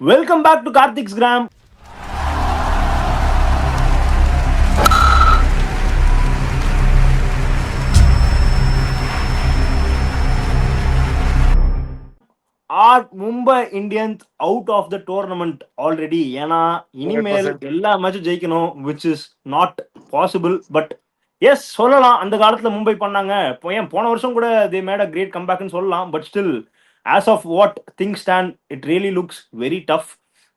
Welcome back to Karthik's Gram. Are Mumbai Indians out of the tournament already? ஏன்னா இனிமேல் 100%. எல்லா மேட்சும் ஜெயிக்கணும், which is not possible. But yes, சொல்லலாம் அந்த காலத்துல மும்பை பண்ணாங்க. ஏன் போன வருஷம் கூட they made a great comeback ன்னு சொல்லலாம். But still, as of what things stand, it really looks very tough.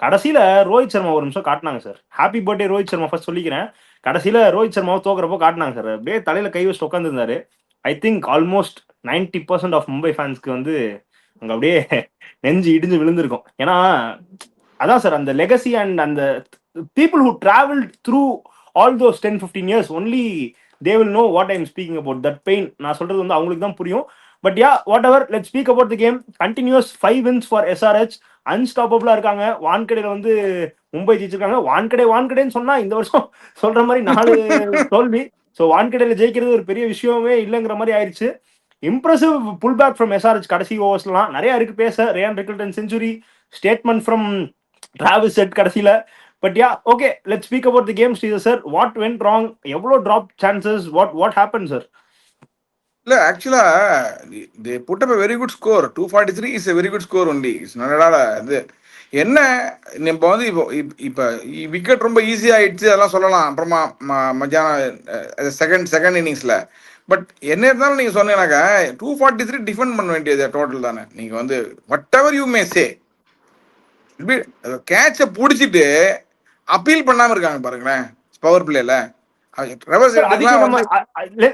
கடைசியில ரோஹித் சர்மா ஒரு நிமிஷம் காட்டினாங்க sir. Happy birthday Rohit Sharma first சொல்லிக்கிறேன். கடைசியில ரோஹித் சர்மாவை தோக்குறப்போ காட்டினாங்க சார். அப்படியே தலையில கை வச்சுட்டு உட்காந்துருந்தாரு. I think almost 90% of Mumbai ஃபேன்ஸ்க்கு வந்து அங்க அப்படியே நெஞ்சு இடிஞ்சு விழுந்திருக்கும். ஏன்னா அதான் சார் அந்த லெகசி அண்ட் அந்த people who travel through all those 10-15 years only they will know what I am speaking about that pain. நான் சொல்றது வந்து அவங்களுக்கு தான் புரியும். But yeah whatever, let speak about the game. Continues 5 wins for SRH. அன்ஸ்டாப்பபிளா இருக்காங்க. வான்கடையில வந்து மும்பை ஜெயிச்சிருக்காங்க. வான்கடைன்னு சொன்னா இந்த வருஷம் சொல்ற மாதிரி 4 தோல்வி. ஸோ வான்கடையில ஜெயிக்கிறது ஒரு பெரிய விஷயமே இல்லைங்கிற மாதிரி ஆயிடுச்சு. Impressive pull back from SRH கடைசி ஓவர்ஸ்லாம் நிறைய இருக்கு பேச. Ryan Rickelton century, statement from Travis Head கடைசியில. But yeah okay, let speak about the game. Sridhar sir, what went wrong? எவ்வளோ drop chances? What happen sir? இல்ல ஆக்சுவலா they put up a very good score. 243 is a very good score only. It's not at all இது என்ன நம்ம வந்து இப்போ wicket ரொம்ப ஈஸியா ஆயிடுச்சு அதெல்லாம் சொல்லலாம். அப்புறமா மத்தியானம் செகண்ட் இன்னிங்ஸ்ல. பட் என்ன இருந்தாலும் நீங்க சொன்னீங்கன்னாக்கா 243 டிஃபெண்ட் பண்ண வேண்டியது டோட்டல் தானே. நீங்க வந்து வாட் எவர் யூ மே சே, கேட்சை பிடிச்சிட்டு அப்பீல் பண்ணாம இருக்காங்க பாருங்களேன் பவர் பிளேல. அதுக்கு நம்ம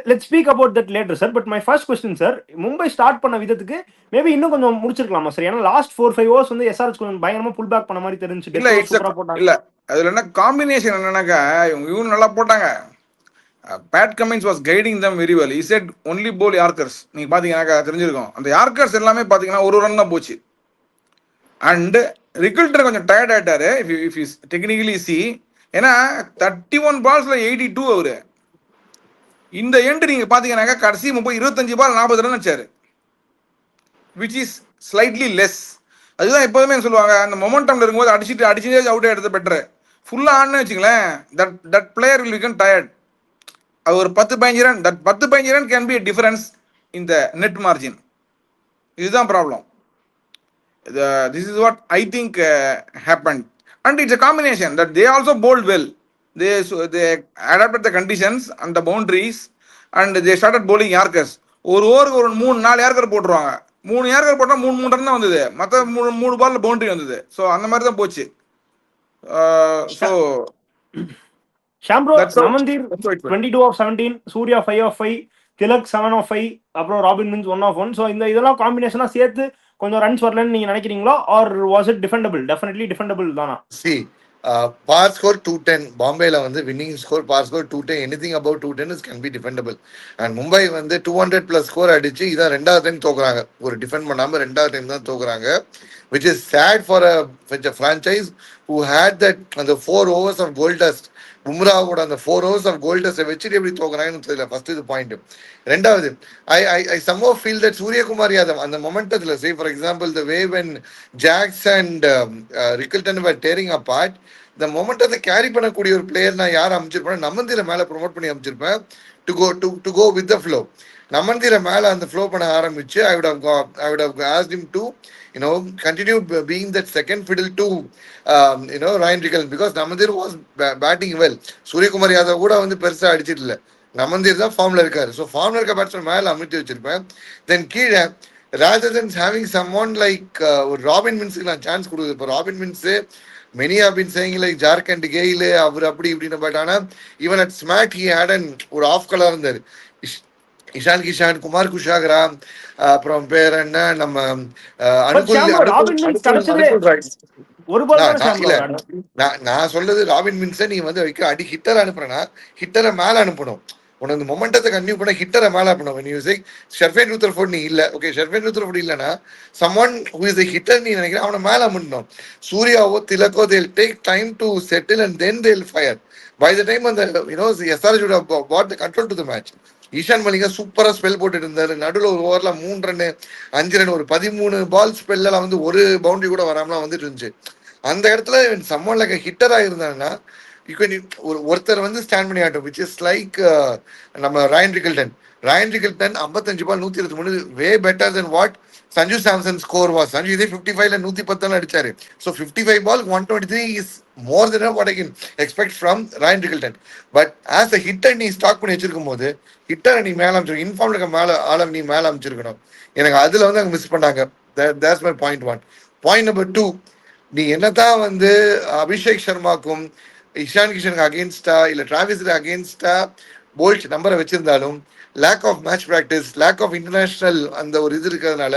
let's speak about that later sir. But my first question sir, Mumbai start பண்ண விதத்துக்கு மேபி இன்னும் கொஞ்சம் முடிச்சிருக்கலாமா சார்? ஏன்னா லாஸ்ட் 4-5 ஓவர்ஸ் வந்து எஸ்ஆர்ஹெச் கொஞ்சம் பயங்கரமா புல் பேக் பண்ண மாதிரி தெரிஞ்சு. இல்ல அதுல என்ன காம்பினேஷன் என்னன்னாக்கா இவங்க நல்லா போட்டாங்க. Pat Cummins was guiding them very well. He said only bowl yorkers. நீங்க பாத்தீங்கன்னாக்கா தெரிஞ்சிருக்கும். அந்த யார்கர்ஸ் எல்லாமே பாத்தீங்கன்னா ஒரு ரன் தான் போச்சு. அண்ட் ரிகல்டர் கொஞ்சம் டயர்ட் ஆயிட்டாரு இஃப் யூ டெக்னிக்கலி சி. ஏன்னா 31 பால்ஸ்ல 82 அவரு. இந்த எண்ட் நீங்க பாத்தீங்கன்னாக்கா கடைசி 25 பால் 40 ரன் வச்சாரு, விச் இஸ் ஸ்லைட்லி லெஸ். அதுதான் எப்போதுமே சொல்லுவாங்க, அந்த மொமெண்டம்ல இருக்கும்போது அடிச்சுட்டு அவுட் ஆயிடுறது பெட்டர். ஃபுல்லா ஆன்னு வச்சுங்களேன், that player will become tired. அது ஒரு 10-15 run, that 10-15 run can be a difference in the net margin. இதுதான் problem. This is what I think happened. And it's a combination that they also bowled well. They adapted the conditions and the boundaries and they started bowling Yorkers. ஒரு ஓவருக்கு ஒரு 3-4 yorker போட்டுருவாங்க. 3 yorker போட்டால் 3 run தான் வந்தது. மற்ற 3 பால்ல boundary வந்தது. ஸோ அந்த மாதிரி தான் போச்சு. ஸோ ஷாம்ப்ரோ, Naman Dhir 22 of 17, Surya 5 of 5, Tilak 7 of 5, அப்புறம் ராபின் மின்ஸ் 1 of 1. ஸோ இதெல்லாம் காம்பினேஷனா சேர்த்து கொஞ்சம் ரன்ஸ் வரலன்னு நீங்க நினைக்கிறீங்களா? Or was it defendable? Definitely defendable தானா? Par score 210. பாம்பேல வந்து winning score par score 210. Anything about 210 can be defendable. And Mumbai வந்து 200+ ஸ்கோர் அடிச்சு இதான் 2வது டைம் தோக்குறாங்க. ஒரு டிஃபெண்ட் பண்ணாம 2வது டைம் தான் தோக்குறாங்க. which is sad for a franchise who had that அந்த 4 overs of goal dust. பும்ராவோட அந்த 4 overs of goal dust வச்சுட்டு எப்படி தோக்குறாங்கன்னு தெரியல. ஃபர்ஸ்ட் இது பாயிண்ட். ரெண்டாவது, I somehow feel that Suryakumar Yadav அந்த மொமெண்டத்தில், say for example the way when Jax and Rickelton were tearing apart, இந்த மொமெண்டத்தை carry பண்ணக்கூடிய ஒரு பிளேயர் நான் யார் அமைச்சிருப்பேன், நமந்தீரை மேலே ப்ரொமோட் பண்ணி அமைச்சிருப்பேன். To go with the flow. நமந்தீரை மேலே அந்த ஃப்ளோ பண்ண ஆரம்பிச்சு I would have asked him to continue being that second fiddle to Ryan Rickelton, because Namandir was batting well. Suryakumar Yadav கூட வந்து பெருசா அடிச்சிட்டு இல்லை. நமந்தீர் தான் ஃபார்ம்ல இருக்காரு. ஸோ ஃபார்ம்ல இருக்க பேட்ஸ்மேன் மேல அமைத்து வச்சிருப்பேன். தென் கீழே rather than having someone like ஒரு ராபின் மின்ஸுக்கு நான் சான்ஸ் கொடுக்குது. இப்போ Robin Minz many have been saying like Jharkhand Gayle அவர் அப்படி இப்படின்னு. பட் ஆனால் ஈவன் அட் ஸ்மாக் ஹி ஹேட் அண்ட் ஒரு ஆஃப் கலர் இருந்தார். இஷான் கிஷான், குமார் குஷாகரா, அப்புறம் பேர் என்ன நம்ம நான் சொல்றது ராபின் மின்ஸை நீ வந்து வைக்க அடி ஹிட்டர் அனுப்புறேன்னா ஹிட்டரை மேல அனுப்பணும். உனக்கு இந்த மொமெண்டத்தை கன்டினியூ பண்ண ஹிட்டரை மேல அனுப்பணும். when you say ஷர்ஃபேன் ரூதர்ஃபோர்ட் நீ இல்ல, ஓகே ஷர்ஃபேன் ரூதர்ஃபோர்ட் இல்லைன்னா someone who is a hitter நீ நினைக்கிற அவனை மேல அனுப்பணும். சூர்யாவோ திலக்கோ they'll take time to settle and then they'll fire. by the time அந்த SRH would have brought the control to the match. Ishaan Malinga சூப்பரா ஸ்பெல் போட்டுட்டு இருந்தாரு. நடுவில் ஒரு ஓவர்ல 3 ரன் 5 ரன் ஒரு 13 பால் ஸ்பெல்லாம் வந்து ஒரு பவுண்டரி கூட வராமலாம் வந்துட்டு இருந்துச்சு. அந்த இடத்துல சம்மன் லைக் ஹிட்டரா இருந்தாங்கன்னா ஒருத்தர் வந்து ஸ்டாண்ட் பண்ணி ஆட்டும், விச் இஸ் லைக் நம்ம Ryan Rickelton 55 ball 123 way better than what Sanju Samson score was. Sanju இதே 55ல 110 அடிச்சாரு. So 55 ball 123 is more than what I can expect from Ryan Rickelton. But as a hitter நீ ஸ்டாக் பண்ணி வச்சிருக்கும் போது ஹிட்டரை நீ மேல அமைச்சிருக்க, இன்ஃபார்ம்ல இருக்க மேல ஆள நீ மேல அமைச்சிருக்கணும். எனக்கு அதுல வந்து அங்க மிஸ் பண்ணாங்க. that's my point 1. Point number 2, நீ என்னதான் வந்து அபிஷேக் சர்மாக்கும் இஷான் கிஷனுக்கு அகேன்ஸ்டா இல்ல டிராவிஸ் அகேன்ஸ்டா போல்ட் நம்பரை வச்சிருந்தாலும் lack of match practice, lack of international அந்த ஒரு இது இருக்கிறதுனால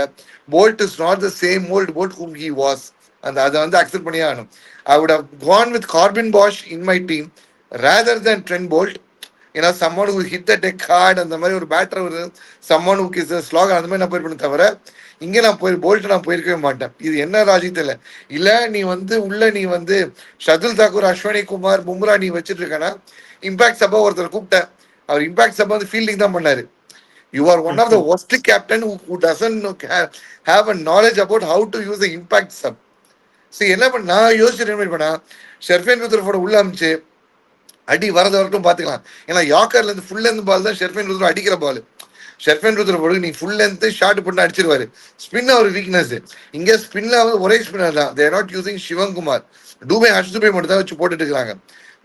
Boult is not the same old Boult whom he was. அதை வந்து அக்செப்ட் பண்ணியே ஆகணும். I would have gone with Corbin Bosch in my team rather than Trent Bolt. ஏன்னா someone who hit the deck hard, அந்த மாதிரி ஒரு batter, ஒரு someone who is a slogger, அந்த மாதிரி நான் போயிருப்பேன். தவிர இங்கே நான் போல்ட் நான் போயிருக்கவே மாட்டேன். இது என்ன ராஜித் இல்லை இல்ல நீ வந்து உள்ள நீ வந்து ஷர்துல் தாக்கூர், அஸ்வினி குமார், பும்ரா நீ வச்சிட்டு இருக்கனா இம்பாக்ட் சபா ஒருத்தர் கூப்பிட்டேன். அவர் இம்பாக்ட் சபா வந்து ஃபீல்டிங் தான் பண்ணாரு. You are one of the worst captain who doesn't have a knowledge about how to use the impact sub. சரி என்ன பண்ண நான் யோசிச்சு என்ன பண்ணா ஷெர்ஃபேன் ருத்ரஃபோர்ட உள்ள அமைச்சு அடி வரது வரட்டும் பாத்துக்கலாம். ஏன்னா யாக்கர்ல இருந்து ஃபுல் லென்த் பால் தான் ஷெர்ஃபேன் ருத்ர அடிக்கிற பால். ஷெர்ஃபேன் ருத்ரஃபோர்டு நீ ஃபுல் லென்த் ஷார்ட் போட்டு அடிச்சிருவாரு. ஸ்பின் ஒரு வீக்னஸ். இங்க ஸ்பின்ல வந்து ஒரே ஸ்பின்னர் தான். They are not using சிவங்குமார், Harsh Dubey மட்டும் தான் வச்சு போட்டுட்டு இருக்காங்க.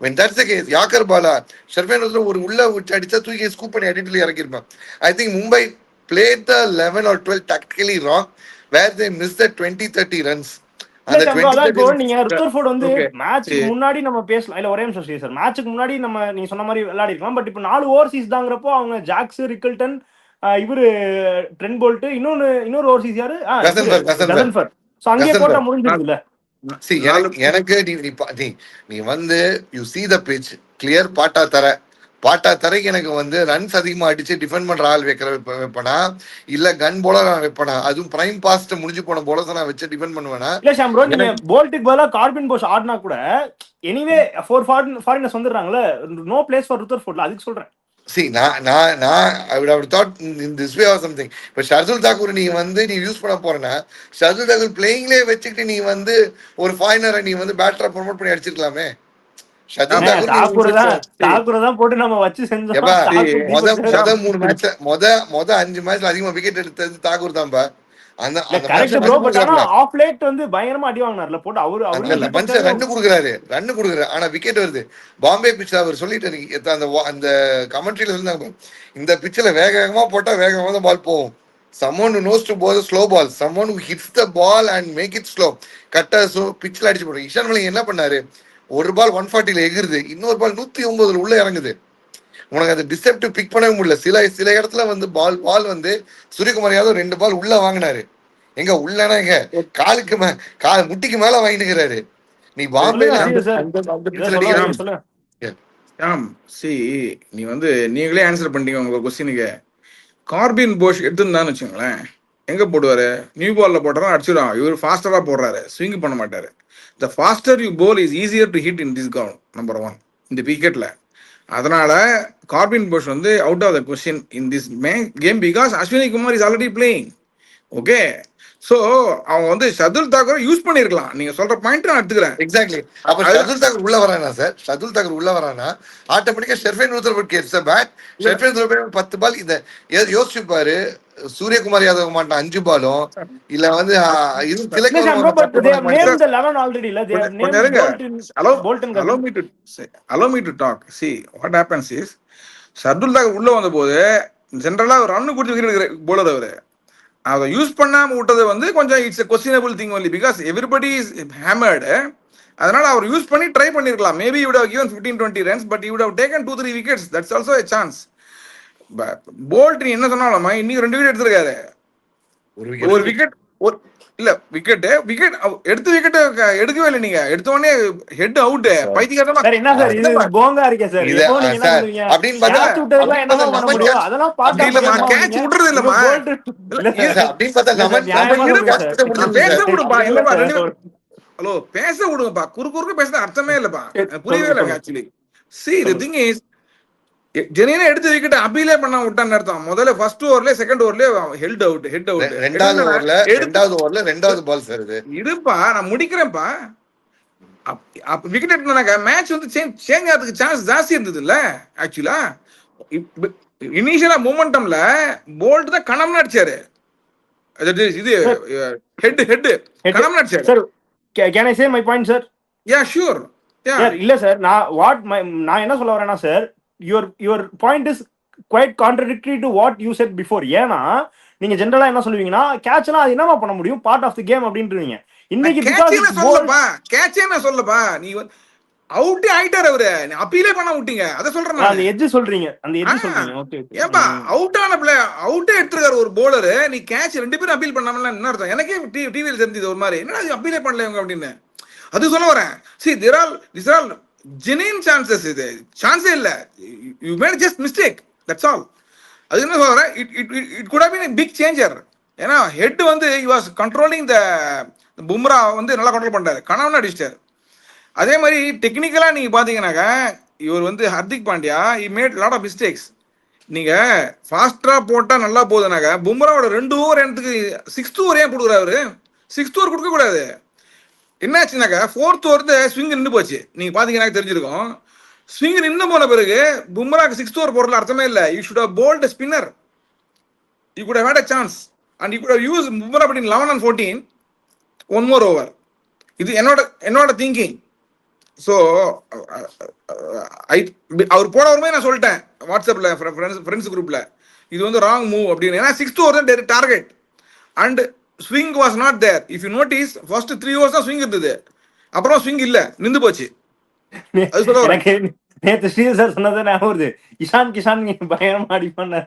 when that's the case, yorker பாலா ஷெர்ஃபேன் ருத்ர ஒரு உள்ள வச்சு அடிச்சா தூக்கி ஸ்கூப் பண்ணி அடிட்டில் இறக்கிருப்பான். I think Mumbai played the 11 or 12 tactically wrong where they missed the 20-30 runs. இல்ல சம்பா, அதான் இப்போ நீங்க ருத்தர்ஃபோர்ட் வந்து மேட்சுக்கு முன்னாடி நம்ம பேசலாம். இல்ல ஒரே நிமிஷம் சார், மேட்சுக்கு முன்னாடி நம்ம நீங்க சொன்ன மாதிரி விளையாடி இருக்கலாம். பட் இப்போ 4 ஓவர்சீஸ் தாங்கிறப்போ அவங்க ஜாக்ஸ், ரிக்கல்டன், இவரு ட்ரெண்ட் போல்ட், இன்னொரு ஓவர்சீஸ் யாரு, கசன்பர். சோ அங்கேயே போட்டா முடிஞ்சது இல்ல. எனக்கு நீ வந்து you see the pitch clear, பாட்டா தரைக்கு எனக்கு வந்து ரன்ஸ் அதிகமா அடிச்சு டிஃபெண்ட் பண்ற ஆள் வைப்பனா இல்ல கன் போலர் நான் வைப்பனா, அதுவும் பிரைம் பாஸ்ட் முடிஞ்சு போன போலர்ஸ் நான் வச்சு டிஃபெண்ட் பண்ணுவேனா? இல்ல ஷாம் ப்ரோ, நீங்க போல்ட்டுக்கு பதிலா கார்பின் போஷ் ஆடினா கூட எனிவே 4 ஃபாரினர்ஸ் வந்துடுறாங்கல்ல, நோ பிளேஸ் ஃபார் ருத்தர்ஃபோர்ட்ல, அதுக்கு சொல்றேன். See, I would have thought in this way or something. But Shardul Thakur நீ வந்து நீ யூஸ் பண்ண போறேன்னா ஷர்துல் தாக்கூர் பிளேயிங்லேயே வச்சுக்கிட்டு நீ வந்து ஒரு ஃபாரினரை நீ வந்து பேட்டரா ப்ரொமோட் பண்ணி அடிச்சிருக்கலாமே. போட்டு நம்ம வச்சு செஞ்சோம். 5 மேட்ச்ல அதிகமா விக்கெட் எடுத்தது தாக்கூர் தான்பா. ரன் குடுக்குறாரு. ஆனா விக்கெட் வருது. பாம்பே பிட்ச்ல அவர் சொல்லிட்டு அந்த கமெண்ட்ரியில இருந்தாங்க, இந்த பிட்ச்ல வேகமா போட்டா வேகமா தான் பால் போகும். someone who knows to bowl a slow ball, someone who hits the ball and make it slow, கட்டர்ஸோ பிட்ச்ல அடிச்சு போடுறோம். இஷான் மலிக் என்ன பண்ணாரு, ஒரு பால் 140ல எகிருது, இன்னொரு பால் 109 உள்ள இறங்குது. உனக்கு அந்த டிசெப்டிவ் பிக் பண்ணவே முடியல. சில இடத்துல வந்து பால் வந்து சூரியகுமார் யாதவ் 2 பால் உள்ள வாங்கினாரு. எங்க உள்ளனா எங்க காலுக்கு முட்டிக்கு மேல வாங்கினுக்கிறாரு. நீ பாம்பே நீ வந்து நீங்களே ஆன்சர் பண்ணிட்டீங்க உங்க கொஸ்டினுக்கு. கார்பின் போஷ் எடுத்துருந்தான்னு வச்சுங்களேன், எங்க போடுவாரு, நியூ பால்ல போட்டாரா அடிச்சிடுவான். இவர் ஃபாஸ்டரா போடுறாரு, ஸ்விங் பண்ண மாட்டாரு. The faster you bowl is easier to hit in this ground, number 1 இந்த விக்கெட்ல. அதனால கார்பின் போஷ் வந்து out of the question in this game because Ashwani Kumar is already playing. Okay, so அவங்க வந்து ஷர்துல் தாக்கூர் யூஸ் பண்ணிருக்கலாம். நீங்க சொல்ற பாயிண்ட் நான் எடுத்துக்கிறேன். எக்ஸாக்ட்லி. அப்ப ஷர்துல் தாக்கூர் உள்ள வரானா சார், ஷர்துல் தாக்கூர் உள்ள வரானா ஆட்டோமேட்டிக்கா ஷெர்ஃபேன் ருத்ரஃபோர்ட் கேட்ஸ் பேட். ஷெர்ஃபேன் ருத்ரஃபோர்ட் 10 பால் இந்த யோசிச்சு பாரு. சூரியகுமார் யாதவ் மாட்டான் 5 பாலும் இல்ல வந்து இது allow me to talk. See what happens is Shardul Thakur உள்ள வந்த போது ஜெனரலா ரன் கொடுத்து விக்கெட் போலர் அவரு அதை யூஸ் பண்ணாம விட்டது வந்து கொஞ்சம் it's a questionable thing only because everybody is hammered. அதனால அவர் யூஸ் பண்ணி ட்ரை பண்ணிருக்கலாம். Maybe he would have given 15-20 runs but he would have taken 2-3 wickets. That's also a chance. Boult நீ என்ன சொன்னாலுமா இன்னைக்கு 2 விக்கெட் எடுத்திருக்காரு. ஒரு விக்கெட் இல்ல விக்கெட் எடுத்து விக்கெட் எடுக்கவே இல்லை. நீங்க எடுத்த உடனே ஹெட் அவுட் பைத்தியக்காரமா என்ன சார் இது போங்கா இருக்கே சார். இப்போ நீங்க என்ன சொல்றீங்க, அப்படினு பார்த்தா என்ன பண்ண முடியும், அதெல்லாம் பார்த்தா இல்லமா கேட்ச் விட்றது இல்லமா. அப்படினு பார்த்தா நம்ம பேச விடுப்பா. இல்லப்பா ஹலோ பேச விடுங்கப்பா. குறுக்கு பேச அர்த்தமே இல்லப்பா, புரியவே இல்லை actually. see the thing is ஜெனினா எடுத்து விக்கெட் அபிலே பண்ண விட்டான்னு அர்த்தம். முதல்ல ஃபர்ஸ்ட் ஓவர்ல செகண்ட் ஓவர்ல ஹெட் அவுட் ரெண்டாவது ஓவர்ல ரெண்டாவது பால் சார் இது இருப்பா. நான் முடிக்கிறேன்ப்பா. விக்கெட் எடுத்தானாக்கா மேட்ச் வந்து சேஞ்ச் ஆகிறதுக்கு சான்ஸ் ஜாஸ்தி இருந்தது இல்ல. ஆக்சுவலா இனிஷியலா மூமெண்டம்ல போல்ட் தான் கணம்னு அடிச்சாரு. இது ஹெட் கணம்னு அடிச்சாரு. Sir can I say my point sir? Yeah sure. Sir இல்ல சார், நான் என்ன சொல்ல வரேன்னா sir, your point is quite contradictory to what you said before. ஏன்னா நீங்க ஜெனரலா என்ன சொல்லுவீங்கன்னா, கேட்ச்லாம் அது என்னமா பண்ண முடியும், பார்ட் ஆஃப் தி கேம் அப்படின்றீங்க. இன்னைக்கு கேட்சே நான் சொல்லப்பா, நீ அவுட்டே ஆயிட்டாரு அவரு, அப்பீலே பண்ண விட்டீங்க. அத சொல்றேன் நான். அந்த எட்ஜ் சொல்றீங்க, அந்த எட்ஜ் சொல்றீங்க. ஓகே ஏப்பா அவுட் ஆன பிளே அவுட்டே எடுத்துறாரு ஒரு பவுலர், நீ கேட்ச் ரெண்டு பேரும் அப்பீல் பண்ணாமல என்ன அர்த்தம்? எனக்கே டிவியில் தெரிஞ்சது ஒரு மாதிரி, என்னடா இது அப்பீலே பண்ணல இவங்க அப்படின்னு. அது சொல்ல வரேன். see these are genuine chances. இது சான்ஸே இல்ல, you made just mistake, that's all. அது என்ன சொல்ல வரேன், it could have been a big changer. ஏன்னா ஹெட் வந்து he was controlling the Bumrah வந்து நல்லா கண்ட்ரோல் பண்றாரு, கனவுன்னு அடிச்சிட்டாரு. அதே மாதிரி டெக்னிக்கலா நீங்க பாத்தீங்கன்னாக்கா இவர் வந்து Hardik Pandya he made lot of mistakes. நீங்க ஃபாஸ்டா போட்டா நல்லா போகுதுனாக்கா பும்ராவோட 2 ஓவர் எனக்கு 6th ஓவர் ஏன் கொடுக்குறாரு? 6th ஓவர் கொடுக்க கூடாது. என்னாச்சுனாக்கா 4th ஓவர் ஸ்விங் நின்று போச்சு. நீங்க பாத்தீங்கன்னா தெரிஞ்சிருக்கும். ஸ்விங் நின்று போன பிறகு பும்ராக்கு 6th ஓவர் போறதுல அர்த்தமே இல்லை. You should have Boult spinner, you could have had a chance and you could have used Bumrah between 11 and 14 one more over. இது என்னோட திங்கிங். ஸோ அவர் போன வருமே நான் சொல்லிட்டேன் வாட்ஸ்அப்ல ஃப்ரெண்ட்ஸ் குரூப்ல, இது வந்து ராங் மூவ் அப்படின்னு. ஏன்னா 6th ஓவர் தான் target and swing was not there. If you notice first 3 overs தான் ஸ்விங் இருந்தது, அப்புறம் ஸ்விங் இல்ல, நின்று போச்சு. அது சொல்ல நேற்று ஸ்ரீதர் சார் சொன்னதை ஞாபகம் வருது. இஷான் கிஷான் பயங்கரமா அடிப்பான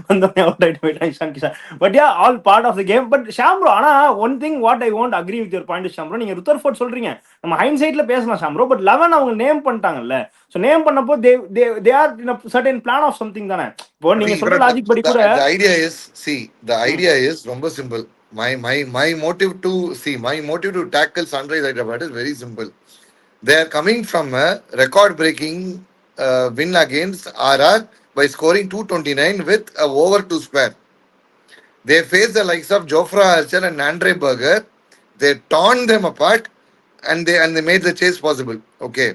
வந்தோடனே அவுட் ஆயிட்டு போயிட்டான் Ishan Kishan. But yeah all part of the game. But ஷாம்ரோ, ஆனா one thing what I want agree with your point ஷாம்ரோ, நீங்க ருத்தர்ஃபோர்ட் சொல்றீங்க, நம்ம ஹைண்ட் சைட்ல பேசலாம் ஷாம்ரோ. பட் 11 அவங்க நேம் பண்ணிட்டாங்கல்ல. ஸோ நேம் பண்ணப்போ they are in a certain plan of something தானே. இப்போ நீங்க சொல்ற லாஜிக் படி கூட the idea is ரொம்ப simple. My motive to tackle Sunrise Hyderabad is very simple. They are coming from a record-breaking win against RR by scoring 229 with a over 2 spare. They faced the likes of Jofra Archer and Andre Berger. They torn them apart and they made the chase possible. Okay.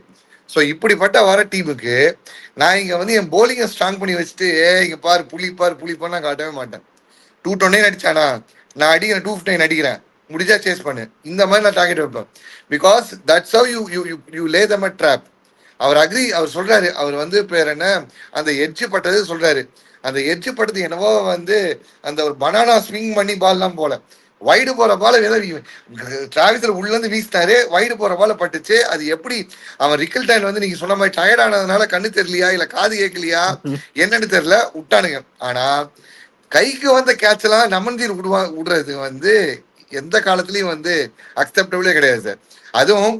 So இப்படிப்பட்ட வர டீமுக்கு நான் இங்கே வந்து என் போலிங்கை strong பண்ணி வச்சுட்டு இங்கே பாரு புளிப்பார் நான் காட்டவே மாட்டேன். 229 அடிச்சானா நான் அடிக்கிறேன், 259 அடிக்கிறேன், முடிஞ்சா சேஸ் பண்ணு, இந்த மாதிரி நான் டார்கெட் வைப்பேன். Because that's how you lay them a trap. அவர் சொல்றாரு, அவர் வந்து பேர் என்ன, அந்த எட்ஜ் பட்டது சொல்றாரு. அந்த எட்ஜ் பட்டது என்னவோ வந்து அந்த ஒரு பனானா ஸ்விங் பண்ணி பால்லாம் போல வைடு போற பால டிராவிஸ்ல உள்ள இருந்து வீசினாரு, வைடு போற பால பட்டுச்சு. அது எப்படி அவன் ரிக்கல்டைன் வந்து நீங்க சொன்ன மாதிரி டயர்ட் ஆனதுனால கண்ணு தெரியலையா இல்ல காது கேட்கலையா என்னன்னு தெரியல விட்டானுங்க. ஆனா கைக்கு வந்த கேட்ச் எல்லாம் நமன்தீர் விடுறது வந்து எந்த காலத்திலயும் வந்து அக்செப்டபிளே கிடையாது சார். அதுவும்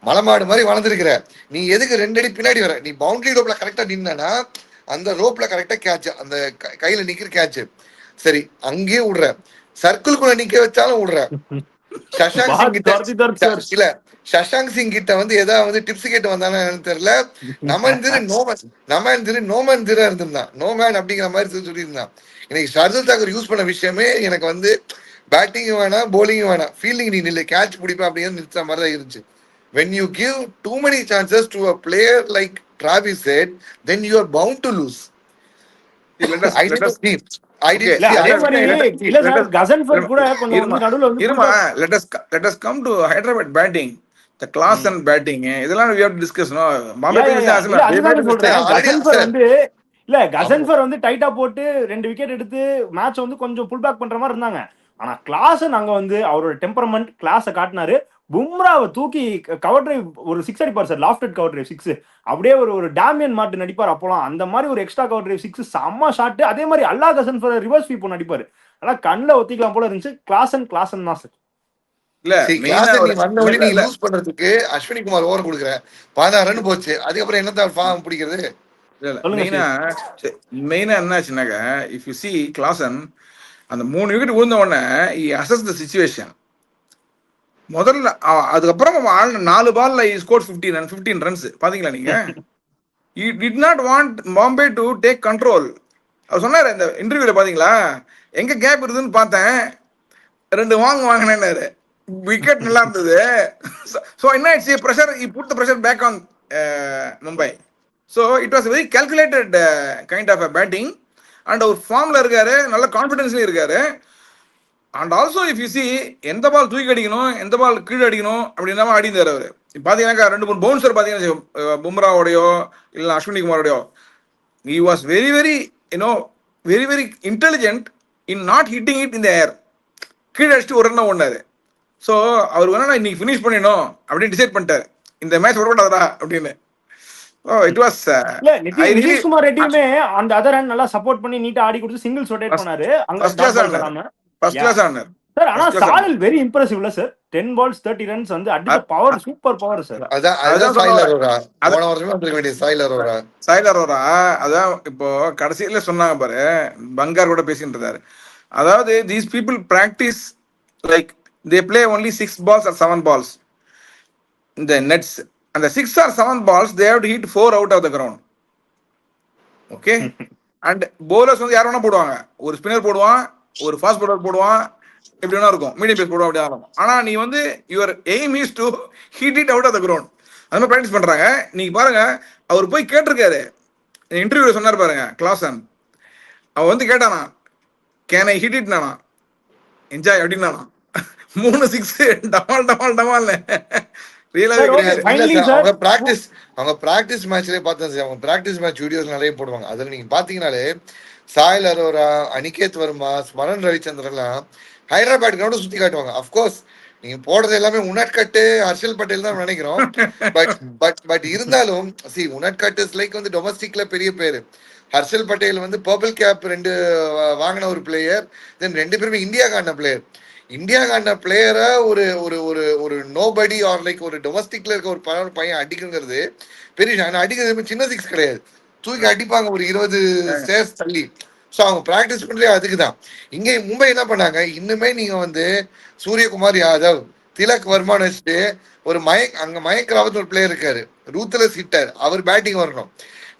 மலமாடு மாதிரி வளர்ந்துருக்கிற நீ எதுக்கு 2 அடி பின்னாடி வர? நீ பவுண்டரி ரோப்ல கரெக்டா நின்னா அந்த ரோப்ல கரெக்டா கேட்ச், அந்த கையில நிக்கிற கேட்ச் சரி, அங்கேயே விடுற, சர்க்கிள்குள்ள நிக்க வச்சாலும் விடுற. சஷாங்க் சிங் கிட்ட வந்து ஏதாவது வந்து டிப்ஸ் கேட்டு வந்தானு தெரியல. நோமன் திரா இருந்திருந்தான், நோமேன் அப்படிங்கிற மாதிரி சொல்லியிருந்தான். இன்னைக்கு ஷர்துல் தாக்கூர் யூஸ் பண்ண விஷயமே எனக்கு வந்து பேட்டிங்கும் வேணாம் போலிங்கும் வேணாம், ஃபீல்டிங் நீ நில்ல கேட்ச் பிடிப்பேன் அப்படிங்கிறது நிறுத்த மாதிரி தான் இருந்துச்சு. When you give too many chances to a player like Travis said, then you are bound to lose. Let us come to Hyderabad batting, the class and batting. இதெல்லாம் we have to discuss, no? Ghazanfar வந்து டைட்டா போட்டு 2 wicket எடுத்து match வந்து கொஞ்சம் pull back பண்ற மாதிரி இருந்தாங்க. ஆனா கிளாஸ் நாங்க வந்து அவரோட டெம்பரமெண்ட் கிளாஸை காட்டினாரு. பும்ராவை தூக்கி கவர் டிரைவ் ஒரு 6 அடிப்பார் சார், லாஃப்டட் கவர் டிரைவ் 6, அப்படியே ஒரு டேமியன் மார்டின் அடிப்பார். அப்போலாம் அந்த மாதிரி ஒரு எக்ஸ்ட்ரா கவர் டிரைவ் 6 செம்ம ஷாட். அதே மாதிரி அல்லா கசன்ஃபர் ரிவர்ஸ் ஸ்வீப் ஒன்று அடிப்பாரு, ஆனா கண்ணில் ஒத்திக்கலாம் போல இருந்துச்சு. கிளாஸ் தான் சார். பண்றதுக்கு அஸ்வினி குமார் ஓவர் கொடுக்குறேன், 16 ரன் போச்சு, அதுக்கப்புறம் என்னத்தான் ஃபார்ம் பிடிக்கிறது? மெயினா என்னாச்சுனாக்க இஃப் யூ see கிளாசன் அந்த 3 விக்கெட் விழுந்த உடனே he assessed the situation. முதல்ல அதுக்கப்புறம் 4 பால்ல he scored 15 runs. பாத்தீங்களா நீங்க? he did not want Bombay to take control. அவர் சொன்னாரு இந்த இன்டர்வியூல, பாத்தீங்களா எங்க கேப் இருக்குதுன்னு பார்த்தேன், 2 வாங்கினேன்னாரு. விக்கெட் நல்லா இருந்தது. ஸோ என்ன ஆயிடுச்சு, pressure put the pressure back on Mumbai. So it was very calculated kind of a batting. And ஒரு ஃபார்ம்ல இருக்காரு, நல்ல கான்ஃபிடன்ஸ்லயும் இருக்காரு. And also if you see எந்த பால் தூக்கி அடிக்கணும், எந்த பால் கீழே அடிக்கணும் அப்படின்னா ஆடி இருந்தார் அவர். பார்த்தீங்கன்னாக்கா 2-3 பவுன்சர் பார்த்தீங்கன்னா பும்ராவோடையோ இல்லை Ashwini குமாரோடையோ, he was very very very very intelligent in not hitting it in the air. கீழே அடிச்சுட்டு ஒரு ரன் ஓடினாரு. ஸோ அவர் வேணா இன்னைக்கு ஃபினிஷ் பண்ணிடணும் அப்படின்னு டிசைட் பண்ணிட்டாரு, இந்த மேட்ச் விடக்கூடாதா அப்படின்னு. இட் வாஸ் நிதிஷ்குமார் ரெட்டியுமே அந்த அதர் ஹேண்ட் நல்லா சப்போர்ட் பண்ணி நீட்டா ஆடி கொடுத்து சிங்கிள்ஸ் ரொட்டேட் பண்ணாரு. ஃபர்ஸ்ட் கிளாஸ் ஆனார் சார். ஆனா சாயல் வெரி இம்ப்ரெசிவ்ல சார். 10 balls 30 runs வந்து அடிச்ச பவர் சூப்பர் பவர் சார். அதான் போன வருஷமே வந்திருக்க வேண்டிய சாயில் அரோரா. அதான் இப்போ கடைசியில சொன்னாங்க பாரு, பங்கார் கூட பேசிட்டு இருந்தாரு. அதாவது these people practice like they play only 6 balls or 7 balls in the nets. And the 6 or 7 balls they have to hit 4 out of the ground. Okay. And bowlers வந்து யார் வேணா போடுவாங்க, ஒரு ஸ்பின்னர் போடுவான், ஒரு ஃபாஸ்ட் பவுலர் போடுவான், எப்படி வேணா இருக்கும், மீடியம் பேஸ் போடுவான், அப்படி இருக்கும். ஆனா நீ வந்து your aim is to hit it out of the ground. அது மாதிரி ப்ராக்டிஸ் பண்றாங்க. நீங்க பாருங்க, அவர் போய் கேட்டிருக்காரு இன்டர்வியூல, சொன்னார் பாருங்க கிளாசன். அவர் வந்து கேட்டானா, கேன் ஐ ஹிட் இட் நானா, என்ஜாய் அப்படின்னா 3 6 டமால் டமால் டமால். அவங்க பிராக்டிஸ் மேட்ச்லயே பார்த்தேன் சார். அவங்க பிராக்டிஸ் மேட்ச் வீடியோஸ் நிறைய போடுவாங்க. அதுல நீங்க பாத்தீங்கன்னாலே சாயில் அரோரா, அனிகேத் வர்மா, ஸ்மரன் ரவிச்சந்திரன்லாம் ஹைதராபாத் கிரவுண்ட் சுத்தி காட்டுவாங்க. அப்கோர்ஸ் நீங்க போடுறது எல்லாமே உனட்கட்டு, ஹர்ஷல் பட்டேல் தான் நினைக்கிறோம். பட் இருந்தாலும் உனட்கட்டு லைக் வந்து டொமஸ்டிக்ல பெரிய பேரு. ஹர்ஷல் பட்டேல் வந்து பர்பிள் கேப் 2 வாங்கின ஒரு பிளேயர். தென் 2 பேருமே இந்தியா காண்ட பிளேயர். இந்தியா காண்ட பிளேயரை ஒரு ஒரு ஒரு ஒரு நோபடி ஆர் லைக் ஒரு டொமஸ்டிக்ல இருக்க ஒரு பையன் அடிக்குங்கிறது பெரிய விஷயம். அடிக்கிறது சின்ன 6 கிடையாது, தூக்கி அடிப்பாங்க ஒரு 20 ஸ்டேர்ஸ் தள்ளி. ஸோ அவங்க ப்ராக்டிஸ் பண்றதே அதுக்கு தான். இங்கே மும்பை என்ன பண்ணாங்க, இன்னுமே நீங்க வந்து சூரியகுமார் யாதவ், திலக் வர்மான்னு வச்சுட்டு ஒரு மயங்க் ராவத் ஒரு பிளேயர் இருக்காரு, ரூத்லெஸ் ஹிட்டர், அவர் பேட்டிங் வரணும்.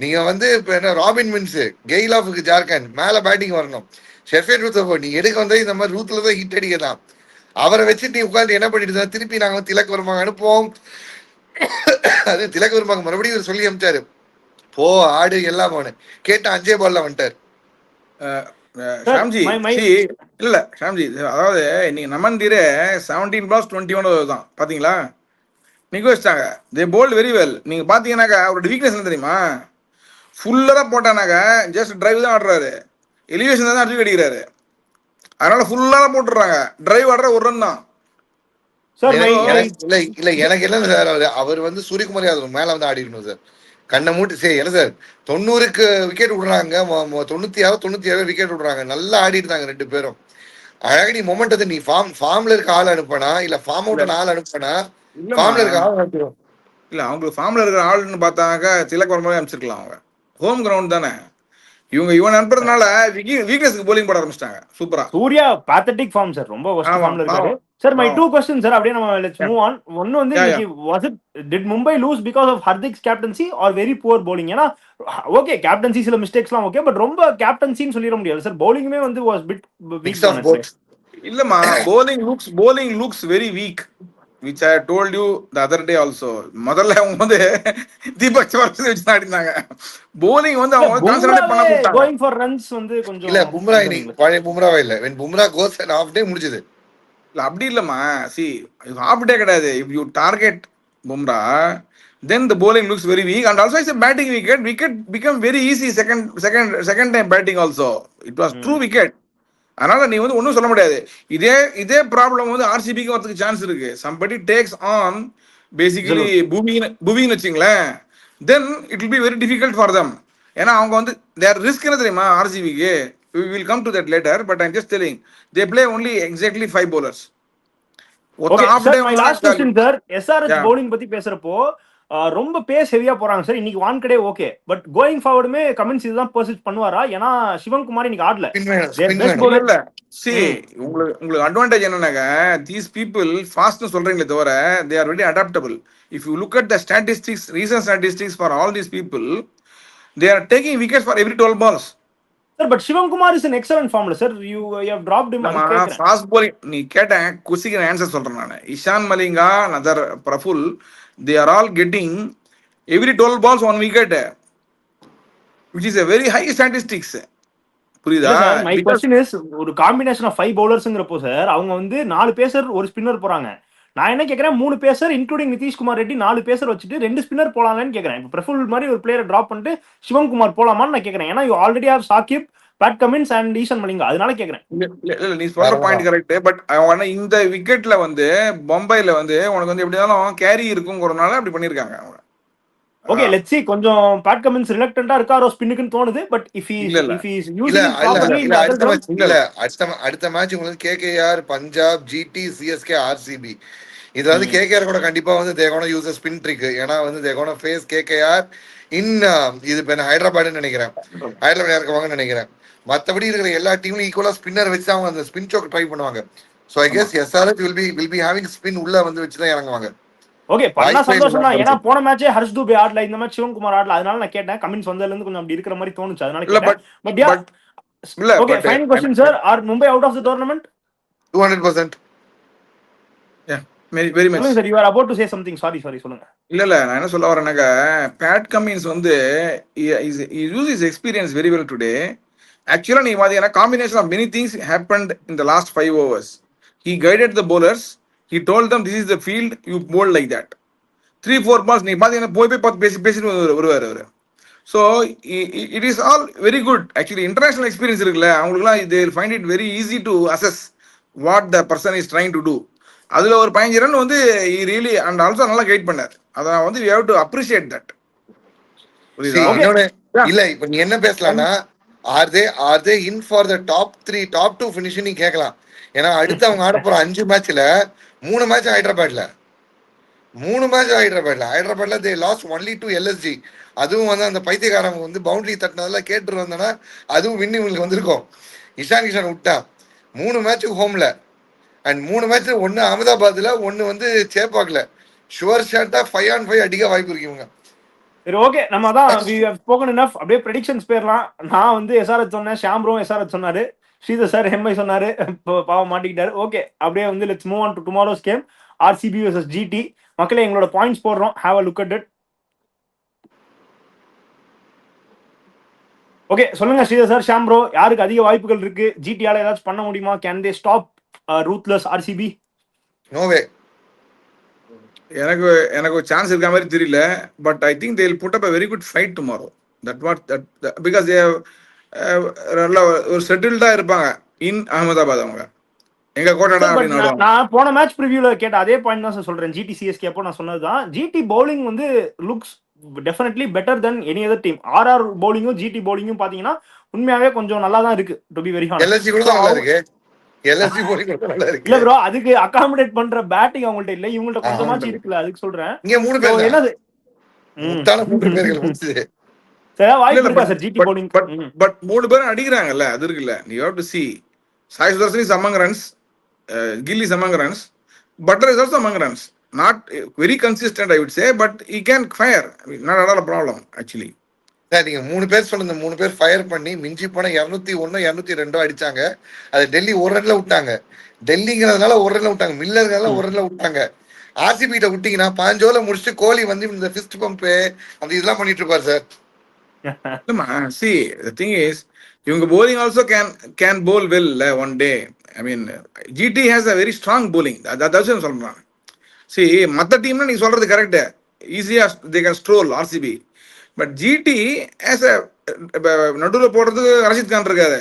நீங்க வந்து இப்போ என்ன ராபின் மின்ஸ், கெயில் ஆஃப் ஜார்க்கண்ட் மேல பேட்டிங் வரணும். ஷெஃபேட் ரூத்தோ நீ எடுக்க வந்தா இந்த மாதிரி ரூத்ல தான் ஹிட் அடிக்க தான். அவரை வச்சுட்டு நீ உட்காந்து என்ன பண்ணிட்டு தான், திருப்பி நாங்கள் திலக் வர்மாங்க அனுப்புவோம். அது திலக் வர்மாங்க மறுபடியும் சொல்லி அனுப்பிச்சாரு, போ ஆடு எல்லாம் போனேன் கேட்டா 5 பால்ல வந்துட்டார். ஷாம்ஜி இல்ல ஷாம்ஜி, அதாவது நீங்க நமந்தீரே 17 balls 21 தான் பாத்தீங்களா, நிக்க வச்சிட்டாங்க. தே போல்ட் வெரி வெல். நீங்க பாத்தீங்கன்னாக்கா அவரோட வீக்னஸ் என்ன தெரியுமா, ஃபுல்லரா போட்டானாக்கா ஜஸ்ட் டிரைவ் தான் ஆடுறாரு, எலிவேஷன் தான் அடிச்சு அடிக்கிறாரு. அதனால ஃபுல்லரா போட்டுறாங்க, டிரைவ் ஆடுற ஒரு ரன் தான். இல்ல எனக்கு என்ன சார், அவர் வந்து சூரியகுமார் யாதவ் மேல வந்து ஆடி இருக்கணும் சார், கண்ணை மூட்டு. சரி என்ன சார், 90க்கு விக்கெட் விடுறாங்க, 96 விக்கெட் விடுறாங்க, நல்லா ஆடிட்டு இருந்தாங்க 2 பேரும். அழகா நீ மொமெண்டத்தை நீ ஃபார்ம்ல இருக்க ஆள் அனுப்பினா இல்ல ஃபார்ம் அவுட் ஆள் அனுப்பினா, ஃபார்ம்ல இருக்க ஆள் அனுப்பிடும். இல்ல அவங்களுக்கு ஃபார்ம்ல இருக்கிற ஆள்னு பார்த்தாங்க திலக் வர்மா அனுப்பிச்சிருக்கலாம். அவங்க ஹோம் கிரவுண்ட் தானே, இவன் அனுப்புறதுனால வீக்னஸ்க்கு போலிங் போட ஆரம்பிச்சிட்டாங்க. சூப்பரா. சூர்யா பாத்தட்டிக் ஃபார்ம் சார், ரொம்ப வர்ஸ்ட் ஃபார்ம்ல இருக்காரு. சார் மை 2 questions சார், அப்படியே நம்ம லெட்ஸ் மூவ் ஆன். ஒன்னு வந்து was it did Mumbai lose because of Hardik's captaincy or very poor bowling? ஏனா ஓகே கேப்டன்சி சில மிஸ்டேக்ஸ்லாம் ஓகே, பட் ரொம்ப கேப்டன்சின்னு சொல்லிர முடியாது சார். bowlingமே வந்து was bit weak on it. இல்லமா, bowling looks very weak, which I told you the other day also. முதல்ல அவங்க வந்து Deepak suffers வச்சு ஆடினாங்க. bowling வந்து அவங்க கான்சன்ட்ரேட் பண்ண போட்டாங்க. going for runs வந்து கொஞ்சம் இல்ல பும்ரா இன்னைக்கு பழைய பும்ராவே இல்ல. when Bumrah goes and half day முடிஞ்சது. இல்ல அப்படி இல்லம்மா, சி ஹாஃப் டே கிடையாது. If you target Bumrah then the bowling looks very weak, and also it's a batting wicket become very easy second time batting also. It was true wicket. அதனால நீ வந்து ஒன்றும் சொல்ல முடியாது. இதே ப்ராப்ளம் வந்து ஆர்சிபிக்கு வரதுக்கு சான்ஸ் இருக்கு. somebody takes on basically புவின்னு வச்சுங்களேன், then it will be very difficult for them. ஏன்னா அவங்க வந்து their risk என்ன தெரியுமா ஆர்சிபிக்கு, we will come to that later, but I'm just telling they play only exactly 5 bowlers. Okay sir, my last question sir, SRH bowling பத்தி பேசுறப்போ ரொம்ப base ஹெவியா போறாங்க sir. இன்னைக்கு வான்கடே ஓகே, பட் கோயிங் ஃபார்வர்டுமே கமெண்ட்ஸ் இதுதான் persist பண்ணுவாரா? ஏன்னா சிவன்குமார் இன்னைக்கு ஆடல. இல்ல சி உங்களுக்கு அட்வான்டேஜ் என்னன்னாக்க, these people ஃபாஸ்ட்னு சொல்றீங்களே தவிர they are very adaptable. If you look at the recent statistics for all these people, they are taking wickets for every 12 balls. Sir but Sivakumar is an excellent ஃபார்ம்ல sir. you have dropped him. அது கேக்குறேன். Fast bowling நீ கேட்டேன் குசிக்கு answer சொல்றேன் நான். Ishan Malinga, another Praful, they are all getting every 12 balls 1 wicket, which is a very high statistics. புரியுதா? My question is ஒரு combination of 5 பவுலர்ஸ்ங்கிறப்போ sir அவங்க வந்து 4 பேசர் ஒரு ஸ்பின்னர் போறாங்க. நான் என்ன கேக்குறேன் 3 phasor including Nitish Kumar Reddy 4 phasor வச்சுட்டு 2 ஸ்பின்னர் போலாம்னு கேக்குறேன். இப்போ பிரஃபுல் மாதிரி ஒரு பிளேயரை டிராப் பண்ணிட்டு சிவகுமார் போலாமான்னு நான் கேக்குறேன். ஏன்னா you already have Sahib, Pat Cummins and Eshan Malinga. அதனால கேக்குறேன். இல்ல நீ சொல்ற பாயிண்ட் கரெக்ட். பட் அவன் இந்த விக்கெட்ல வந்து பம்பாயில வந்து உனக்கு வந்து எப்படி இருந்தாலும் கேரி இருக்குங்கிறதுனால அப்படி பண்ணிருக்காங்க அவங்க. ஓகே லெட்ஸ் see கொஞ்சம் பேட் கமின்ஸ் ரிலக்டன்ட்டா இருக்காரோ ஸ்பின்னுக்குன்னு தோணுது. But if he is using properly இந்த அடுத்த மேட்ச் உங்களுக்கு KKR, Punjab, GT, CSK, RCB. இது வந்து கேகேஆர் கூட கண்டிப்பா வந்து தேகோன யூஸ் ஸ்பின் ட்ரிக். ஏன்னா வந்து தேகோன ஃபேஸ் கேகேஆர் இன் இது இப்போ ஹைதராபாத்னு நினைக்கிறேன், ஹைதராபாத் இருக்குவாங்கன்னு நினைக்கிறேன். மற்றபடி இருக்கிற எல்லா டீம்லையும் ஈக்குவலா ஸ்பின்னர் வச்சு அவங்க அந்த ஸ்பின் சோக் ட்ரை பண்ணுவாங்க. So I guess SRH will be having spin உள்ள வந்து வச்சு தான் இறங்குவாங்க. ஓகே பண்ணா சந்தோஷம் தான். ஏன்னா போன மேட்சே ஹர்ஷ் தூபே ஆடல, இந்த மேட்ச் சிவகுமார் ஆடல. அதனால நான் கேட்டேன். கமின்ஸ் வந்ததுல இருந்து கொஞ்சம் அப்படி இருக்கிற மாதிரி தோணுச்சு. அதனால கேட்டேன். But okay final question sir, are Mumbai out of the tournament? 200%. Very much sir you are about to say something. Sorry சொல்லுங்க. இல்ல நான் என்ன சொல்ல வரேன்னாக்க பேட் கமின்ஸ் வந்து use is experience very well today. ஆக்சுவலா நீ பாத்தீங்கன்னா combination of many things happened in the last 5 overs. He guided the bowlers. He told them this is the field, you bowl like that. 3-4 balls நீ பாத்தீங்கன்னா போய் பேசிட்டு வருவாரு அவரு. So it is all very good. Actually international experience இருக்குல்ல அவங்களுக்குலாம் they will find it very easy to assess what the person is trying to do. அதுல ஒரு 15 ரன் வந்து ரியலி அண்ட் ஆல்சோ நல்லா கைட் பண்ணார். அத வந்து we have to appreciate that. இல்ல இப்ப நீ என்ன பேசலாம்னா are they in for the top 3 top 2 finishing நீ கேட்கலாம். ஏன்னா அடுத்து அவங்க ஆட போற 5 மேட்ச்ல 3 மேட்ச் ஹைதராபாத்ல they lost only to LSG. அதுவும் வந்து அந்த பைத்தியக்காரங்க வந்து பவுண்டரி தட்டினதெல்லாம் கேட்டு வந்தனா அதுவும் வின் இவங்களுக்கு வந்திருக்கும். இஷான் கிஷன் விட்டான் 3 மேட்சுக்கு ஹோம்ல அண்ட் 3 மேட்ச் ஒன்னு அகமதாபாத்ல ஒன்னு வந்து சேப்பாக்ல. ஷுவர் ஷாட்டா 5 on 5 அடிக்க வாய்ப்பு இருக்குங்க. சரி ஓகே நம்ம தான் we have spoken enough. அப்படியே ப்ரெடிக்ஷன்ஸ் பேரலாம். நான் வந்து எஸ்ஆர்எச் சொன்னேன், ஷாம்ப்ரோ எஸ்ஆர்எச் சொன்னாரு, ஸ்ரீதர் சார் எம்ஐ சொன்னாரு, பாவம் மாட்டிக்கிட்டாரு. ஓகே அப்படியே வந்து let's move on to tomorrow's game RCB vs GT. மக்களே எங்களோட பாயிண்ட்ஸ் போடுறோம், have a look at it. Okay சொல்லுங்க ஸ்ரீதர் சார், ஷாம்ப்ரோ யாருக்கு அதிக வாய்ப்புகள் இருக்கு? ஜிடியால ஏதாச்சும் பண்ண முடியுமா? Can they stop ruthless RCB? No way. எனக்கு ஒரு சான்ஸ் இருக்க மாதிரி தெரியல. But I think they will put up a very good fight tomorrow. Because they have ஒரு செட்டில்டா இருப்பாங்க இன் அகமதாபாத். அவங்க எங்க கோட்டடா அப்படின்னு நான் போன மேட்ச் ப்ரிவியூல கேட்ட அதே பாயிண்ட் தான் சார் சொல்றேன். GT CSK அப்போ நான் சொன்னதுதான். GT பவுலிங் வந்து looks definitely better then any other team. RR பவுலிங்கும் GT பவுலிங்கும் பாத்தீங்கன்னா உண்மையாவே கொஞ்சம் நல்லா தான் இருக்கு. To be very honest LSG கூட நல்லா இருக்கு. LSG bowling கூட நல்லா இருக்கு. இல்ல ப்ரோ அதுக்கு அகாமடேட் பண்ற பேட்டிங் அவங்கள்ட்ட இல்ல, இவங்கள்ட்ட கொஞ்சமாச்சு இருக்குல்ல, அதுக்கு சொல்றேன். இங்க 3 பேர் என்னது முட்டாள 3 பேர்கள் முடிச்சு சரி வாய்ப்பு இருக்கா சார் GT பவுலிங்? பட் 3 பேரும் அடிக்கிறாங்கல்ல, அது இருக்குல்ல. you have to see Sai Sudharsan is among runs, Gill is among runs, Butler is also among runs. Not very consistent I would say, but he can fire. Not at all a problem actually. Sir நீங்க 3 பேர் சொன்ன 3 பேர் fire பண்ணி மிஞ்சி போன 201 202 அடிச்சாங்க. அது டெல்லி 1 ரன்ல விட்டாங்க. டெல்லிங்கிறதுனால 1 ரன்ல விட்டாங்க, மில்லர்னால 1 ரன்ல விட்டாங்க. RCB கிட்ட விட்டீங்கன்னா 5 ஓவர்ல முடிச்சுட்டு கோலி வந்து இந்த ஃபிஸ்ட் பம்ப் அந்த இதெல்லாம் பண்ணிட்டு இருப்பார் sir. See, the thing is, இவங்க bowling also can bowl well one day. I mean, GT has a very strong bowling. That's what I'm சொல்றேன். See, மத்த டீம்னா நீங்க சொல்றது கரெக்ட். ஈஸியா they can stroll RCB. But GT as a நடுவுல போடுறதுக்கு ரஷித் கான் இருக்காரு,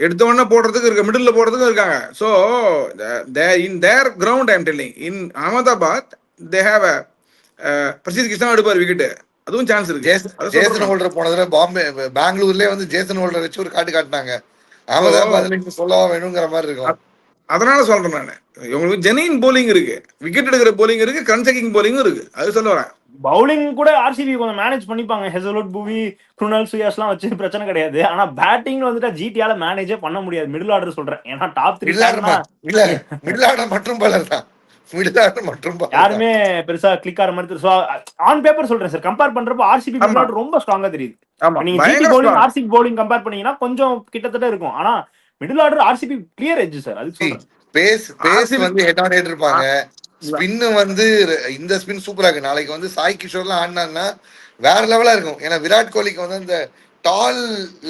எடுத்த உடனே போடுறதுக்கு இருக்கு, மிடில் போடுறதுக்கு இருக்காங்க. So in their ground I am telling in Ahmedabad they have Prasidh Krishna எடுப்பார் விக்கெட். அதுவும் சான்ஸ் இருக்கு. ஜேசன் ஹோல்டர் போனதுல பெங்களூர்லயே வந்து ஜேசன் ஹோல்டர் வச்சு ஒரு காட்டினாங்க. அகமதாபாத்ல சொல்லவா வேணுங்கிற மாதிரி இருக்கும். அதனால சொல்றேன் நான், உங்களுக்கு ஜெனின் போலிங் இருக்கு, விக்கெட் எடுக்கிற போலிங் இருக்கு, கன் செக்கிங் போலிங்கும் இருக்கு. அது சொல்ல வரேன். பவுலிங் கூட RCB கொஞ்சம் மேனேஜ் பண்ணிப்பாங்க. ஹெசல்வுட், புவி, குருணால், சுயாஸ்லாம் வச்சு பிரச்சனை கிடையாது. ஆனா பேட்டிங் வந்துட்டா GTயால மேனேஜே பண்ண முடியாது. மிடில் ஆர்டர் சொல்றேன். ஏன்னா டாப் 3 இல்ல மிடில் ஆர்டர் மற்றும் பலர் தான் மிடில் ஆர்டர் மற்றும் யாருமே பெருசா கிளிக் ஆகிற மாதிரி ஆன் பேப்பர் சொல்றேன் சார். கம்பேர் பண்றப்போ ஆர்சிபி மிடில் ஆமா ஆர்டர் ரொம்ப ஸ்ட்ராங்கா தெரியுது. ஆமா இப்ப நீங்க ஜிடி பயங்கர bowling strong. RCB bowling compare பண்ணீங்கன்னா கொஞ்சம் கிட்டத்தட்ட இருக்கும். ஆனா middle order RCB clear edge sir, அதுக்கு சொல்றேன். பேஸ் ஆர்சிபி வந்து ஹெட் ஆன் ஹெட் இருப்பாங்க. ஸ்பின்னு வந்து இந்த ஸ்பின் சூப்பரா இருக்கு. நாளைக்கு வந்து சாய் கிஷோர்லாம் ஆடினாங்கன்னா வேற லெவலா இருக்கும். ஏன்னா விராட் கோலிக்கு வந்து அந்த tall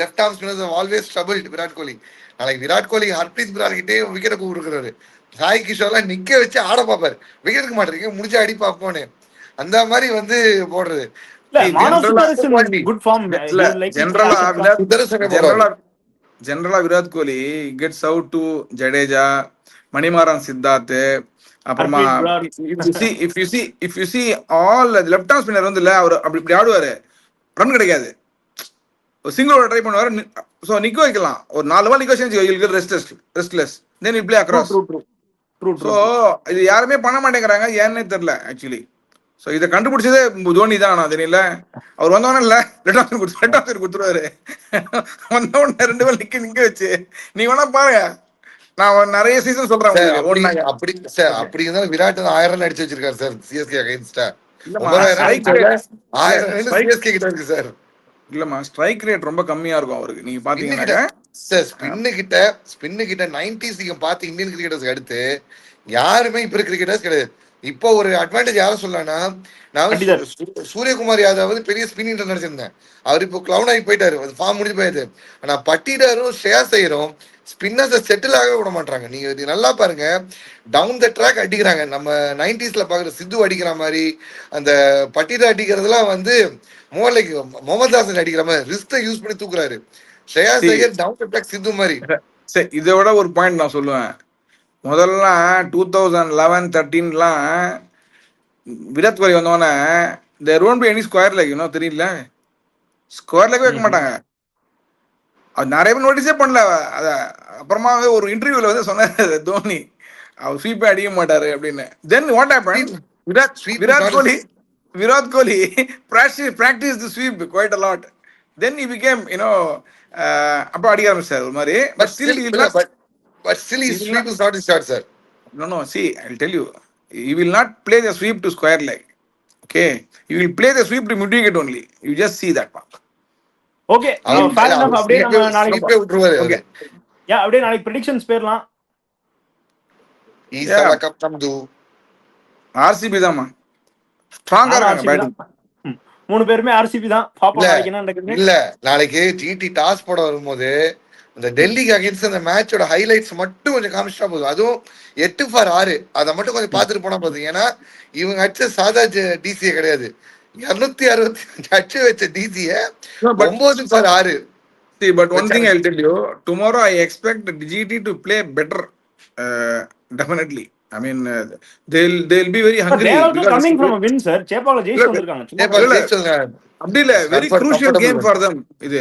left arm spinners always trouble Virat Kohli. நாளைக்கு விராட் கோலி ஹர்ப்ரீத் பிரார் கிட்டே விக்கெட்டை கொடுக்குறாரு. சாய் கிஷோர்லாம் நிக்க வச்சு ஆட பார்ப்பாரு. விக்கெட் எடுக்க மாட்டேங்க, முடிஞ்ச அடி பார்ப்போன்னு அந்த மாதிரி வந்து போடுறது. இல்ல மானவ் ஜென்ரலா Sundar is in good form. இல்ல ஜென்ரலா போடுறாரு. ஜெனரலா Virat Kohli gets out to Jadeja, Manimaran, Siddharth, அப்புறமா if you see all left arm spinner வந்து இல்ல அவர் அப்படி இப்படி ஆடுவாரு, ரன் கிடைக்காது. ஒரு சிங்கிள் ட்ரை பண்ணுவாரு, சோ நிக்க வைக்கலாம். ஒரு 4 பால் நிக்க வச்சு you will restless then you play across. So இது யாருமே பண்ண மாட்டேங்கிறாங்க, ஏன்னே தெரியல ஆக்சுவலி. சோ இதை கண்டுபிடிச்சதே தோனி தான். நான் தெரியல, அவர் வந்தவன இல்ல ரெட் ஆஃப் கொடுத்துருவாரு. வந்தவன 2 பால் நிக்க வச்சு நீ வேணா பாருங்க. நான் நிறைய சீசன் சொல்றேன் அப்படி சார். அப்படி இருந்தாலும் விராட் 1000 ரன் அடிச்சு வச்சிருக்காரு சார் சிஎஸ்கே அகைன்ஸ்டா. 1000 ரன் சிஎஸ்கே கிட்ட இருக்கு சார். இல்லம்மா ஸ்ட்ரைக் ரேட் ரொம்ப கம்மியா இருக்கும் அவருக்கு. நீங்க பாத்தீங்கன்னா சார் ஸ்பின்னு கிட்ட 90s நீங்க பார்த்து இந்தியன் கிரிக்கெட்டர்ஸ்க்கு அடுத்து யாருமே இப்ப இருக்கிற கிரிக்கெட்டர்ஸ் கிடையாது. இப்போ ஒரு அட்வான்டேஜ் யாரும் சொல்லலாம்னா, நான் சூரியகுமார் யாதவ் வந்து பெரிய ஸ்பின்னிங் நினைச்சிருந்தேன். அவர் இப்போ கிளவுன் ஆகி போயிட்டாரு, அது ஃபார்ம் முடிஞ்சு போயிடுது. ஆனா பட்டிடாரும் ஷேர்ஸ் ஐயரும் ஸ்பின்னர்ஸை செட்டில் ஆகவே விட மாட்டாங்க. நீங்க நல்லா பாருங்க, டவுன் த ட்ராக் அடிக்கிறாங்க. நம்ம 90ஸ்ல பாக்குற சித்து அடிக்கிற மாதிரி அந்த பட்டிடா அடிக்கிறதுலாம் வந்து மோர் லைக் முகமது ஹாசன் அடிக்கிற மாதிரி ரிஸ்கை யூஸ் பண்ணி தூக்குறாரு. Shreyas Iyer down the track Sidhu மாதிரி. சரி, இதை விட ஒரு பாயிண்ட் நான் சொல்லுவேன். முதல்ல 2011-13 விராட் கோலி வந்தோடனே there won't be any square leg, இன்னும் தெரியல, ஸ்கொயர் லெக் வைக்க மாட்டாங்க. அது நிறைய பேர் நோட்டீஸே பண்ணல. அத அப்புறமா ஒரு இன்டர்வியூல வந்து சொன்னாரு தோனி, அவர் ஸ்வீப்பே அடிக்க மாட்டாரு அப்படின்னு. Then what happen, Virat Kohli practice the sweep quite a lot. Then he became அப்ப அடிக்க ஆரம்பிச்சார் ஒரு மாதிரி. But still his sweep is not his shot, sir. No, see, I'll tell you, he will not play the sweep to square leg. Okay, he will play the sweep to mid wicket only. You just see that part. Okay, fair enough. அப்படியே நம்ம நாளைக்கு விட்டுருவாரு. Okay, அப்படியே நாளைக்கு predictions பேரலாம். ஈசாலா cup தம்து RCB தான்மா ஸ்ட்ராங்கா இருக்காங்க batting. 3 பேருமே RCB தான். பாப்போம் நாளைக்கு என்ன நடக்குது. இல்ல நாளைக்கு ஜிடி டாஸ் போட வரும்போது அந்த டெல்லிக்கு அகைன்ஸ்ட் அந்த மேட்சோட ஹைலைட்ஸ் மட்டும் கொஞ்சம் காமிச்சிட்டா போதும். அதுவும் 8-6 அதை மட்டும் கொஞ்சம் பார்த்துட்டு போனா போதும். ஏன்னா இவங்க அடிச்ச சாதா டிசிஏ கிடையாது, 265 அடிச்சு வச்ச TCA 9-6. See, but one thing I'll tell you, tomorrow I expect GT to play better. Definitely. I mean, they'll be very hungry. They are also coming from a win, sir. சேப்பால ஜெயிச்சு வந்திருக்காங்க. அப்படி இல்ல, very crucial game for them. இது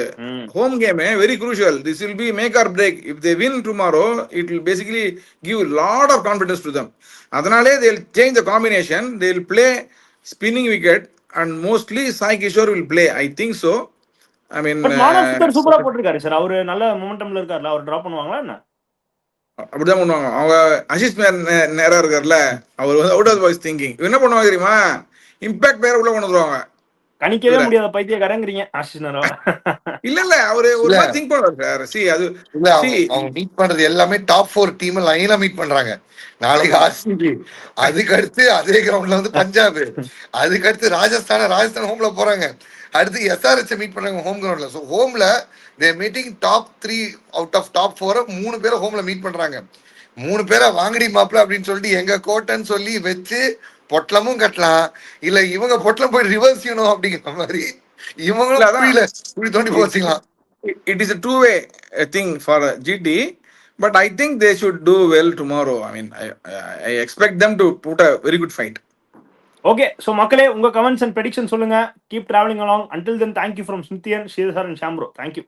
home game, very crucial. This will be make or break. If they win tomorrow, it will basically give a lot of confidence to them. அதனாலே they'll change the combination. They'll play spinning wicket and mostly Sai Kishore will play. I think so. I mean, Manav Sundar சூப்பரா போட்டிருக்காரு sir. அவரு நல்ல மொமெண்டம்ல இருக்காருல, அவர் drop பண்ணுவாங்களா என்ன? அப்படிதான் பண்ணுவாங்க. அவங்க ஆஷிஷ் நேரா இருக்காருல்ல, அவர் வந்து அவுட் ஆஃப் பாய்ஸ் திங்கிங். என்ன பண்ணுவாங்க தெரியுமா, இம்பாக்ட் பேர உள்ள கொண்டு வந்துருவாங்க. கணிக்கவே முடியாத பைத்தியக்காரங்கிறீங்க ஆஷிஷ் நேரா. இல்ல அவரு ஒரு மாதிரி திங்க் பண்ணுவாரு சார். சி அது அவங்க மீட் பண்றது எல்லாமே டாப் 4 டீம் லைனா மீட் பண்றாங்க. நாளைக்கு RCB, அதுக்கு அடுத்து அதே கிரவுண்ட்ல வந்து பஞ்சாப், அதுக்கு அடுத்து ராஜஸ்தான் ஹோம்ல போறாங்க. அடுத்து SRH மீட் பண்றாங்க ஹோம் கிரவுண்ட்ல. ஸோ ஹோம்ல their meeting top 3 out of top 4 3 பேரை ஹோம்ல மீட் பண்றாங்க. 3 பேரை வாங்கடி மாப்பிள்ள அப்படின்னு சொல்லிட்டு எங்க கோட்டைன்னு சொல்லி வச்சு பொட்டலமும் கட்டலாம். இல்ல இவங்க பொட்டலம் போய் ரிவர்ஸ் செய்யணும் அப்படிங்கிற மாதிரி இவங்களும் தோண்டி போச்சுக்கலாம். It is a two-way thing for GT, but I think they should do well tomorrow. I mean, I expect them to put a very good fight. Okay, so மக்களே உங்க கமெண்ட்ஸ் அண்ட் ப்ரெடிக்ஷன் சொல்லுங்க. Keep traveling along. Until then, thank you from Smithyan, Shreesar and Shambro. Thank you.